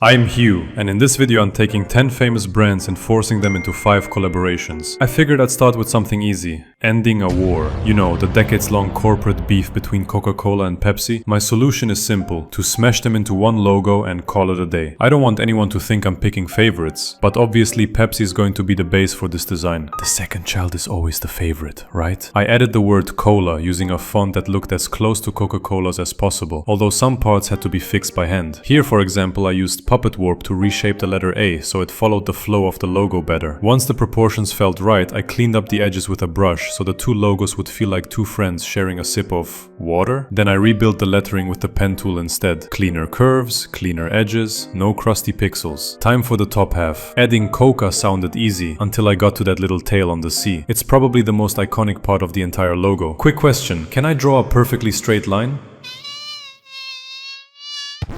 I'm Hugh, and in this video I'm taking 10 famous brands and forcing them into 5 collaborations. I figured I'd start with something easy, ending a war. You know, the decades-long corporate beef between Coca Cola and Pepsi. My solution is simple, to smash them into one logo and call it a day. I don't want anyone to think I'm picking favorites, but obviously Pepsi is going to be the base for this design. The second child is always the favorite, right? I added the word cola using a font that looked as close to Coca-Cola's as possible, although some parts had to be fixed by hand. Here, for example, I used puppet warp to reshape the letter A so it followed the flow of the logo better. Once the proportions felt right, I cleaned up the edges with a brush so the two logos would feel like two friends sharing a sip of water. Then I rebuilt the lettering with the pen tool instead. Cleaner curves, cleaner edges, no crusty pixels. Time for the top half. Adding Coca sounded easy until I got to that little tail on the C. It's probably the most iconic part of the entire logo. Quick question, can I draw a perfectly straight line?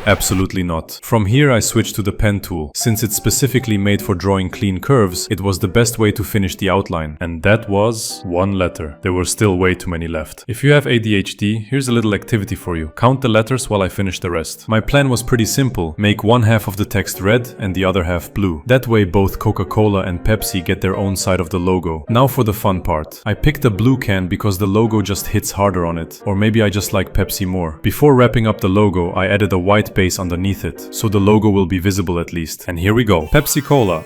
Absolutely not. From here I switched to the pen tool. Since it's specifically made for drawing clean curves, it was the best way to finish the outline. And that was one letter. There were still way too many left. If you have ADHD, here's a little activity for you. Count the letters while I finish the rest. My plan was pretty simple. Make one half of the text red and the other half blue. That way both Coca-Cola and Pepsi get their own side of the logo. Now for the fun part. I picked a blue can because the logo just hits harder on it. Or maybe I just like Pepsi more. Before wrapping up the logo, I added a white base underneath it, so the logo will be visible at least. And here we go. Pepsi Cola.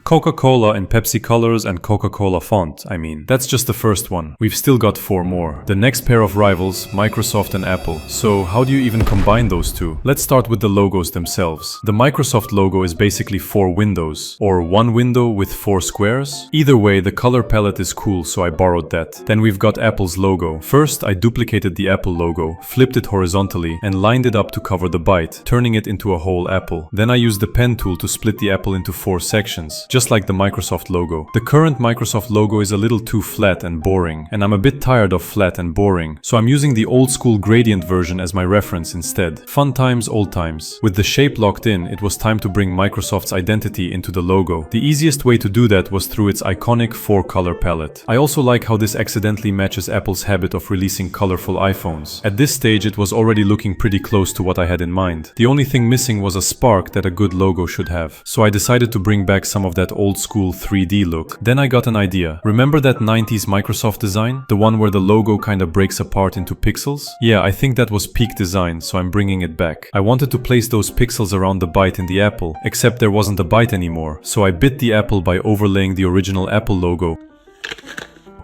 Coca-Cola in Pepsi colors and Coca-Cola font, I mean. That's just the first one. We've still got 4 more. The next pair of rivals, Microsoft and Apple. So how do you even combine those two? Let's start with the logos themselves. The Microsoft logo is basically 4 windows, or one window with 4 squares. Either way, the color palette is cool, so I borrowed that. Then we've got Apple's logo. First, I duplicated the Apple logo, flipped it horizontally, and lined it up to cover the bite, turning it into a whole apple. Then I used the pen tool to split the apple into 4 sections, just like the Microsoft logo. The current Microsoft logo is a little too flat and boring, and I'm a bit tired of flat and boring, so I'm using the old school gradient version as my reference instead. Fun times, old times. With the shape locked in, it was time to bring Microsoft's identity into the logo. The easiest way to do that was through its iconic 4-color palette. I also like how this accidentally matches Apple's habit of releasing colorful iPhones. At this stage, it was already looking pretty close to what I had in mind. The only thing missing was a spark that a good logo should have. So I decided to bring back some of that old school 3D look. Then I got an idea. Remember that 90s Microsoft design? The one where the logo kinda breaks apart into pixels? Yeah, I think that was peak design, so I'm bringing it back. I wanted to place those pixels around the bite in the apple, except there wasn't a bite anymore. So I bit the apple by overlaying the original Apple logo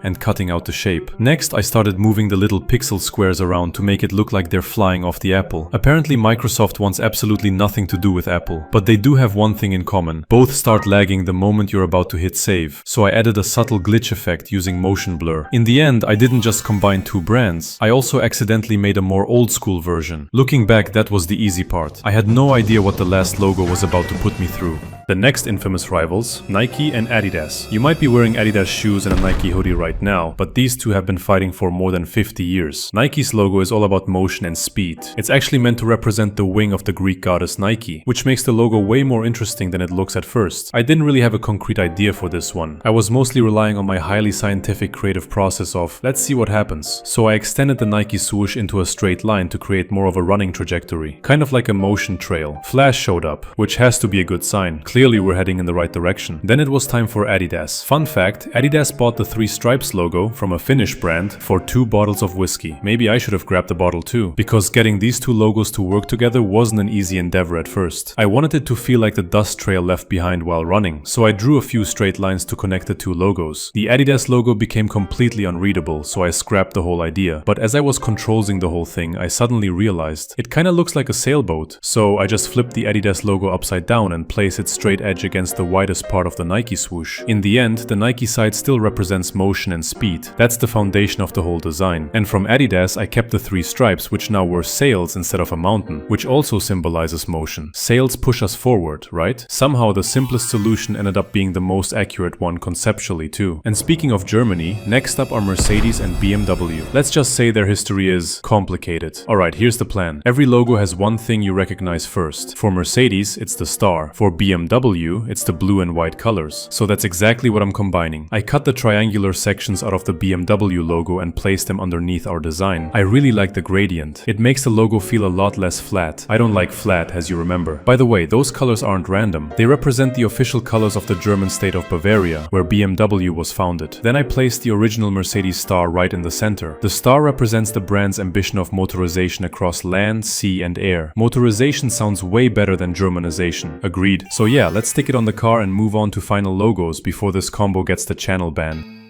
and cutting out the shape. Next, I started moving the little pixel squares around to make it look like they're flying off the apple. Apparently, Microsoft wants absolutely nothing to do with Apple, but they do have one thing in common. Both start lagging the moment you're about to hit save, so I added a subtle glitch effect using motion blur. In the end, I didn't just combine 2 brands, I also accidentally made a more old school version. Looking back, that was the easy part. I had no idea what the last logo was about to put me through. The next infamous rivals, Nike and Adidas. You might be wearing Adidas shoes and a Nike hoodie right now, but these two have been fighting for more than 50 years. Nike's logo is all about motion and speed. It's actually meant to represent the wing of the Greek goddess Nike, which makes the logo way more interesting than it looks at first. I didn't really have a concrete idea for this one. I was mostly relying on my highly scientific creative process of, let's see what happens. So I extended the Nike swoosh into a straight line to create more of a running trajectory, kind of like a motion trail. Flash showed up, which has to be a good sign. Clearly we're heading in the right direction. Then it was time for Adidas. Fun fact, Adidas bought the 3 stripes logo from a Finnish brand for 2 bottles of whiskey. Maybe I should have grabbed the bottle too, because getting these 2 logos to work together wasn't an easy endeavor at first. I wanted it to feel like the dust trail left behind while running, so I drew a few straight lines to connect the 2 logos. The Adidas logo became completely unreadable, so I scrapped the whole idea. But as I was controlling the whole thing, I suddenly realized it kinda looks like a sailboat. So I just flipped the Adidas logo upside down and placed its straight edge against the widest part of the Nike swoosh. In the end, the Nike side still represents motion and speed. That's the foundation of the whole design. And from Adidas, I kept the 3 stripes, which now were sails instead of a mountain, which also symbolizes motion. Sails push us forward, right? Somehow the simplest solution ended up being the most accurate one conceptually too. And speaking of Germany, next up are Mercedes and BMW. Let's just say their history is complicated. Alright, here's the plan. Every logo has one thing you recognize first. For Mercedes, it's the star. For BMW, BMW, it's the blue and white colors. So that's exactly what I'm combining. I cut the triangular sections out of the BMW logo and placed them underneath our design. I really like the gradient. It makes the logo feel a lot less flat. I don't like flat, as you remember. By the way, those colors aren't random. They represent the official colors of the German state of Bavaria, where BMW was founded. Then I placed the original Mercedes star right in the center. The star represents the brand's ambition of motorization across land, sea, and air. Motorization sounds way better than Germanization. Agreed. So yeah, let's stick it on the car and move on to final logos before this combo gets the channel ban.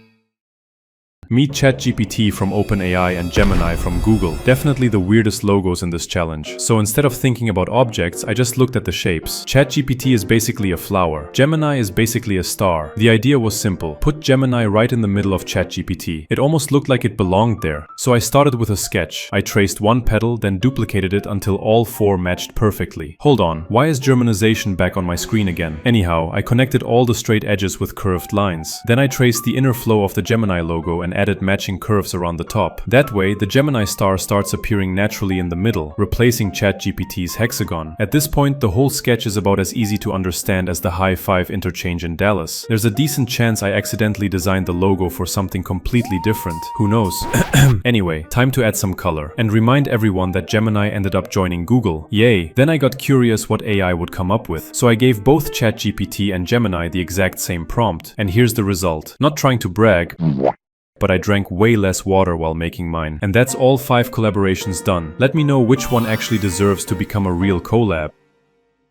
Meet ChatGPT from OpenAI and Gemini from Google. Definitely the weirdest logos in this challenge. So instead of thinking about objects, I just looked at the shapes. ChatGPT is basically a flower. Gemini is basically a star. The idea was simple. Put Gemini right in the middle of ChatGPT. It almost looked like it belonged there. So I started with a sketch. I traced one petal, then duplicated it until all four matched perfectly. Hold on, why is Germanization back on my screen again? Anyhow, I connected all the straight edges with curved lines. Then I traced the inner flow of the Gemini logo and added matching curves around the top. That way, the Gemini star starts appearing naturally in the middle, replacing ChatGPT's hexagon. At this point, the whole sketch is about as easy to understand as the high five interchange in Dallas. There's a decent chance I accidentally designed the logo for something completely different. Who knows? Anyway, time to add some color. And remind everyone that Gemini ended up joining Google. Yay! Then I got curious what AI would come up with. So I gave both ChatGPT and Gemini the exact same prompt. And here's the result. Not trying to brag, but I drank way less water while making mine. And that's all 5 collaborations done. Let me know which one actually deserves to become a real collab.